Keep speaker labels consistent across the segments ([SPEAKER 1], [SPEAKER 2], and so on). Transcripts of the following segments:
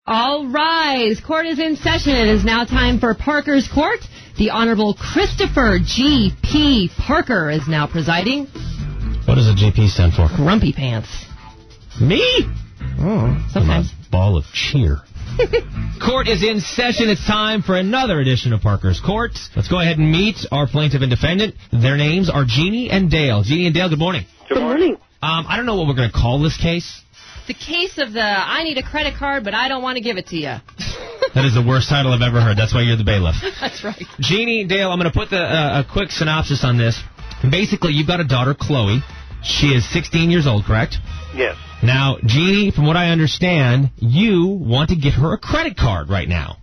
[SPEAKER 1] All rise. Court is in session. It is now time for Parker's Court. The Honorable Christopher G.P. Parker is now presiding.
[SPEAKER 2] What does a GP stand for?
[SPEAKER 1] Grumpy Pants.
[SPEAKER 2] Me?
[SPEAKER 1] Oh, sometimes.
[SPEAKER 2] I'm a ball of cheer. Court is in session. It's time for another edition of Parker's Court. Let's go ahead and meet our plaintiff and defendant. Their names are Jeannie and Dale. Jeannie and Dale, good morning.
[SPEAKER 3] Good morning.
[SPEAKER 2] I don't know what we're going to call this case.
[SPEAKER 1] The case of the I need a credit card, but I don't want to give it to you.
[SPEAKER 2] That is the worst title I've ever heard. That's why you're the bailiff.
[SPEAKER 1] That's right.
[SPEAKER 2] Jeannie, Dale, I'm going to put a quick synopsis on this. Basically, you've got a daughter, Chloe. She is 16 years old, correct?
[SPEAKER 3] Yes.
[SPEAKER 2] Now, Jeannie, from what I understand, you want to get her a credit card right now.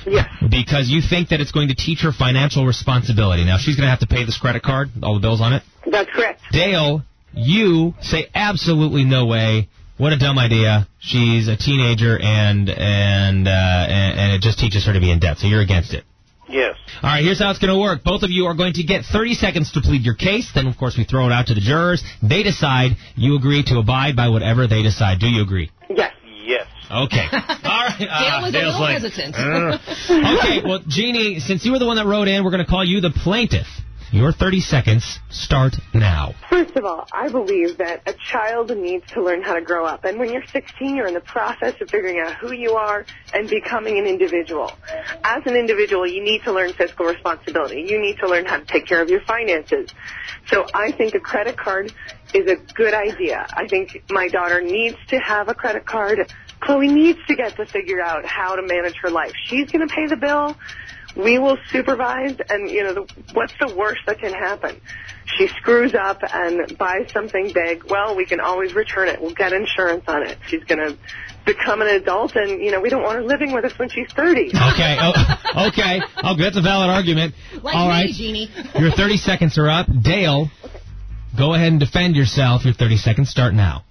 [SPEAKER 3] Yes.
[SPEAKER 2] Because you think that it's going to teach her financial responsibility. Now, she's going to have to pay this credit card, all the bills on it?
[SPEAKER 3] That's correct.
[SPEAKER 2] Dale, you say absolutely no way. What a dumb idea. She's a teenager, and it just teaches her to be in debt. So you're against it.
[SPEAKER 3] Yes.
[SPEAKER 2] All right, here's how it's going to work. Both of you are going to get 30 seconds to plead your case. Then, of course, we throw it out to the jurors. They decide. You agree to abide by whatever they decide. Do you agree?
[SPEAKER 3] Yes. Yes.
[SPEAKER 2] Okay. All right.
[SPEAKER 1] Dale was
[SPEAKER 2] Dale's
[SPEAKER 1] a little hesitant.
[SPEAKER 2] Okay, well, Jeannie, since you were the one that wrote in, we're going to call you the plaintiff. Your 30 seconds start now.
[SPEAKER 3] First of all, I believe that a child needs to learn how to grow up. And when you're 16, you're in the process of figuring out who you are and becoming an individual. As an individual, you need to learn fiscal responsibility. You need to learn how to take care of your finances. So I think a credit card is a good idea. I think my daughter needs to have a credit card. Chloe needs to get to figure out how to manage her life. She's going to pay the bill. We will supervise, and, what's the worst that can happen? She screws up and buys something big. Well, we can always return it. We'll get insurance on it. She's going to become an adult, and, we don't want her living with us when she's 30.
[SPEAKER 2] Okay. Okay. Oh, that's a valid argument.
[SPEAKER 1] Like
[SPEAKER 2] all right.
[SPEAKER 1] me, Jeannie.
[SPEAKER 2] Your 30 seconds are up. Dale, go ahead and defend yourself. Your 30 seconds start now.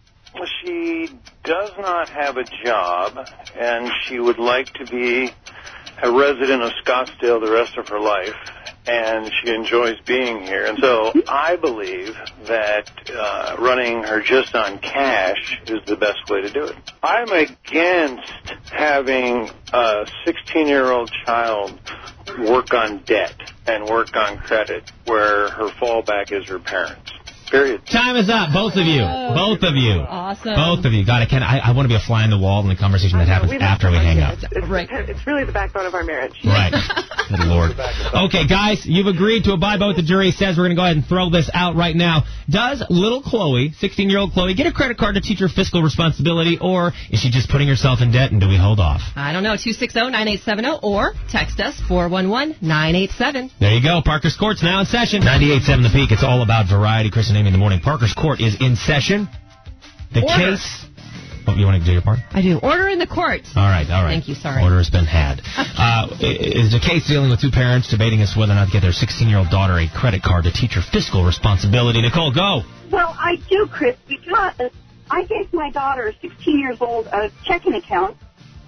[SPEAKER 4] She does not have a job, and she would like to be a resident of Scottsdale the rest of her life, and she enjoys being here. And so I believe that running her just on cash is the best way to do it. I'm against having a 16-year-old child work on debt and work on credit where her fallback is her parents. Period.
[SPEAKER 2] Time is up. Both of you. Both of you.
[SPEAKER 1] Awesome.
[SPEAKER 2] Both of you. God, I want to be a fly on the wall in the conversation that happens after we hang up.
[SPEAKER 3] It's really the backbone of our marriage.
[SPEAKER 2] Right. Good Lord. Okay, guys, you've agreed to abide by what the jury says. We're going to go ahead and throw this out right now. Does little Chloe, 16-year-old Chloe, get a credit card to teach her fiscal responsibility, or is she just putting herself in debt, and do we hold off?
[SPEAKER 1] I don't know. 260-9870 or text us 411-987.
[SPEAKER 2] There you go. Parker's Court's now in session. 98.7 The Peak. It's all about variety. Chris and Amy in the morning. Parker's Court is in session. The case... Oh, you want to do your part?
[SPEAKER 1] I do. Order in the court.
[SPEAKER 2] All right.
[SPEAKER 1] Thank you, sorry.
[SPEAKER 2] Order has been had. Is the case dealing with two parents debating as to whether or not to get their 16-year-old daughter a credit card to teach her fiscal responsibility. Nicole, go.
[SPEAKER 5] Well, I do, Chris, because I gave my daughter, 16 years old, a checking account,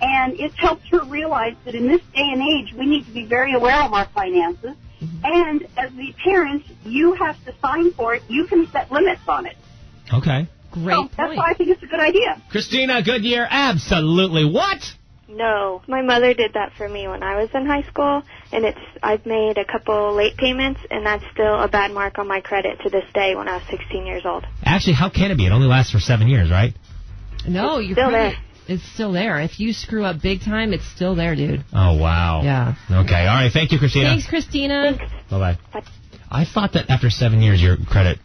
[SPEAKER 5] and it's helped her realize that in this day and age, we need to be very aware of our finances. And as the parents, you have to sign for it. You can set limits on it.
[SPEAKER 2] Okay.
[SPEAKER 1] Great point.
[SPEAKER 5] That's why I think it's a good idea.
[SPEAKER 2] Christina Goodyear, absolutely. What?
[SPEAKER 6] No, my mother did that for me when I was in high school, and I've made a couple late payments, and that's still a bad mark on my credit to this day when I was 16 years old.
[SPEAKER 2] Actually, how can it be? It only lasts for 7 years, right?
[SPEAKER 1] No, your
[SPEAKER 6] still
[SPEAKER 1] credit
[SPEAKER 6] there.
[SPEAKER 1] is still there. If you screw up big time, it's still there, dude.
[SPEAKER 2] Oh, wow.
[SPEAKER 1] Yeah.
[SPEAKER 2] Okay. All right. Thank you, Christina.
[SPEAKER 1] Thanks, Christina.
[SPEAKER 6] Thanks.
[SPEAKER 2] Bye-bye.
[SPEAKER 6] Bye.
[SPEAKER 2] I thought that after 7 years, your credit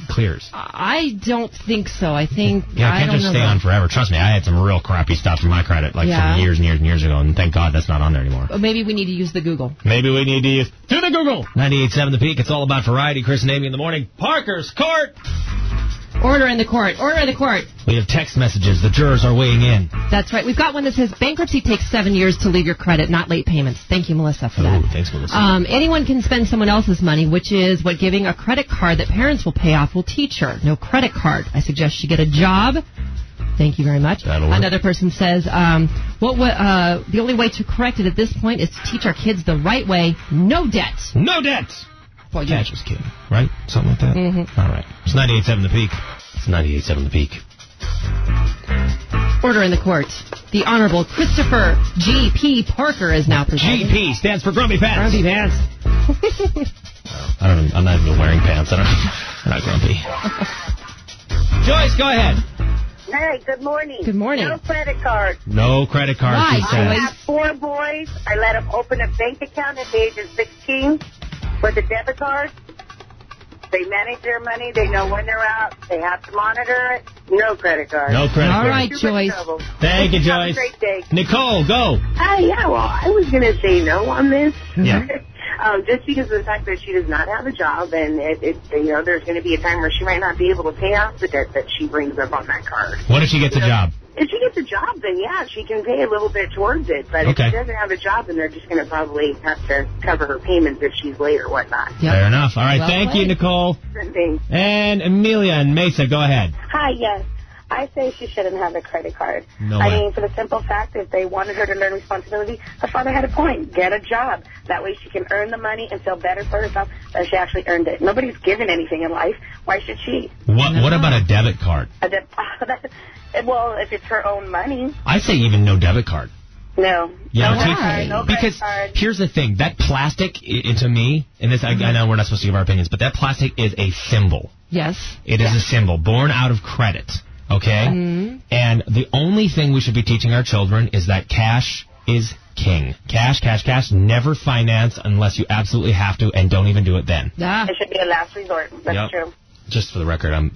[SPEAKER 2] clears.
[SPEAKER 1] I don't think so. I think...
[SPEAKER 2] Yeah, I can't just stay on forever. Trust me, I had some real crappy stuff in my credit, from years and years and years ago, and thank God that's not on there anymore.
[SPEAKER 1] Maybe we need to use the Google.
[SPEAKER 2] Maybe we need to use... To the Google! 98.7 The Peak, it's all about variety. Chris and Amy in the morning. Parker's Court!
[SPEAKER 1] Order in the court. Order in the court.
[SPEAKER 2] We have text messages. The jurors are weighing in.
[SPEAKER 1] That's right. We've got one that says bankruptcy takes 7 years to leave your credit, not late payments. Thank you, Melissa, for that.
[SPEAKER 2] Thanks, Melissa.
[SPEAKER 1] Anyone can spend someone else's money, which is what giving a credit card that parents will pay off will teach her. No credit card. I suggest she get a job. Thank you very much.
[SPEAKER 2] That'll work.
[SPEAKER 1] Another person says, the only way to correct it at this point is to teach our kids the right way. No debt.
[SPEAKER 2] No debt.
[SPEAKER 1] Well,
[SPEAKER 2] yeah, just kidding. Right? Something like that?
[SPEAKER 1] Mm-hmm.
[SPEAKER 2] All right. It's 98.7 The Peak. It's 98.7 The Peak.
[SPEAKER 1] Order in the court. The Honorable Christopher G.P. Parker is now presiding.
[SPEAKER 2] GP stands for Grumpy Pants.
[SPEAKER 1] Grumpy Pants.
[SPEAKER 2] I'm not even wearing pants. I'm not grumpy. Joyce, go ahead.
[SPEAKER 7] Hey, good morning.
[SPEAKER 1] Good morning.
[SPEAKER 7] No credit card.
[SPEAKER 2] No credit card,
[SPEAKER 1] Why,
[SPEAKER 2] she says.
[SPEAKER 7] I have 4 boys. I let them open a bank account at the age of 16 with a debit card. They manage their money. They know when they're out. They have to monitor it. No credit card.
[SPEAKER 2] No credit
[SPEAKER 1] All
[SPEAKER 2] card.
[SPEAKER 1] right, Joyce.
[SPEAKER 2] Thank you,
[SPEAKER 7] Have
[SPEAKER 2] Joyce.
[SPEAKER 7] a great day.
[SPEAKER 2] Nicole, go.
[SPEAKER 3] Yeah, well, I was going to say no on this.
[SPEAKER 2] Yeah.
[SPEAKER 3] Just because of the fact that she does not have a job, and there's going to be a time where she might not be able to pay off the debt that she brings up on that card.
[SPEAKER 2] What if she gets a job?
[SPEAKER 3] If she gets a job, then yeah, she can pay a little bit towards it. But
[SPEAKER 2] Okay.
[SPEAKER 3] if she doesn't have a job, then they're just going to probably have to cover her payments if she's late or whatnot.
[SPEAKER 1] Yep.
[SPEAKER 2] Fair enough. All right,
[SPEAKER 1] Well
[SPEAKER 2] thank you,
[SPEAKER 1] played.
[SPEAKER 2] Nicole.
[SPEAKER 3] Thanks.
[SPEAKER 2] And Amelia and Mesa, go ahead.
[SPEAKER 5] Hi, yes. I say she shouldn't have a credit card.
[SPEAKER 2] No
[SPEAKER 5] I
[SPEAKER 2] way.
[SPEAKER 5] mean, for the simple fact, if they wanted her to learn responsibility, her father had a point. Get a job. That way she can earn the money and feel better for herself that she actually earned it. Nobody's given anything in life. Why should she?
[SPEAKER 2] What about a debit card?
[SPEAKER 5] Well, if it's her own money,
[SPEAKER 2] I say even no debit card.
[SPEAKER 5] no.
[SPEAKER 2] You know,
[SPEAKER 5] no
[SPEAKER 2] see,
[SPEAKER 5] credit card, no credit
[SPEAKER 2] because
[SPEAKER 5] card.
[SPEAKER 2] here's the thing. That plastic, to me, and this I know we're not supposed to give our opinions, but that plastic is a symbol.
[SPEAKER 1] Yes.
[SPEAKER 2] It is a symbol born out of credit, okay? And the only thing we should be teaching our children is that cash is king. Cash, cash, cash. Never finance unless you absolutely have to, and don't even do it then.
[SPEAKER 1] Yeah.
[SPEAKER 5] It should be a last resort. That's
[SPEAKER 2] Yep.
[SPEAKER 5] true.
[SPEAKER 2] Just for the record, I'm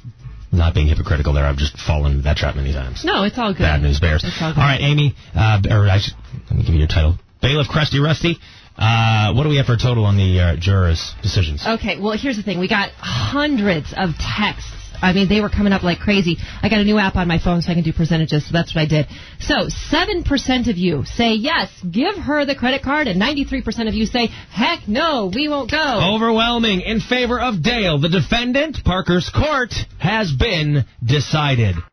[SPEAKER 2] not being hypocritical there. I've just fallen into that trap many times.
[SPEAKER 1] No, it's all good.
[SPEAKER 2] Bad news bears.
[SPEAKER 1] It's all
[SPEAKER 2] All
[SPEAKER 1] good.
[SPEAKER 2] right, Amy, let me give you your title. Bailiff Crusty Rusty. What do we have for a total on the jurors' decisions?
[SPEAKER 1] Okay, well, here's the thing. We got hundreds of texts. I mean, they were coming up like crazy. I got a new app on my phone so I can do percentages, so that's what I did. So 7% of you say, yes, give her the credit card, and 93% of you say, heck no, we won't go.
[SPEAKER 2] Overwhelming in favor of Dale. The defendant, Parker's court, has been decided.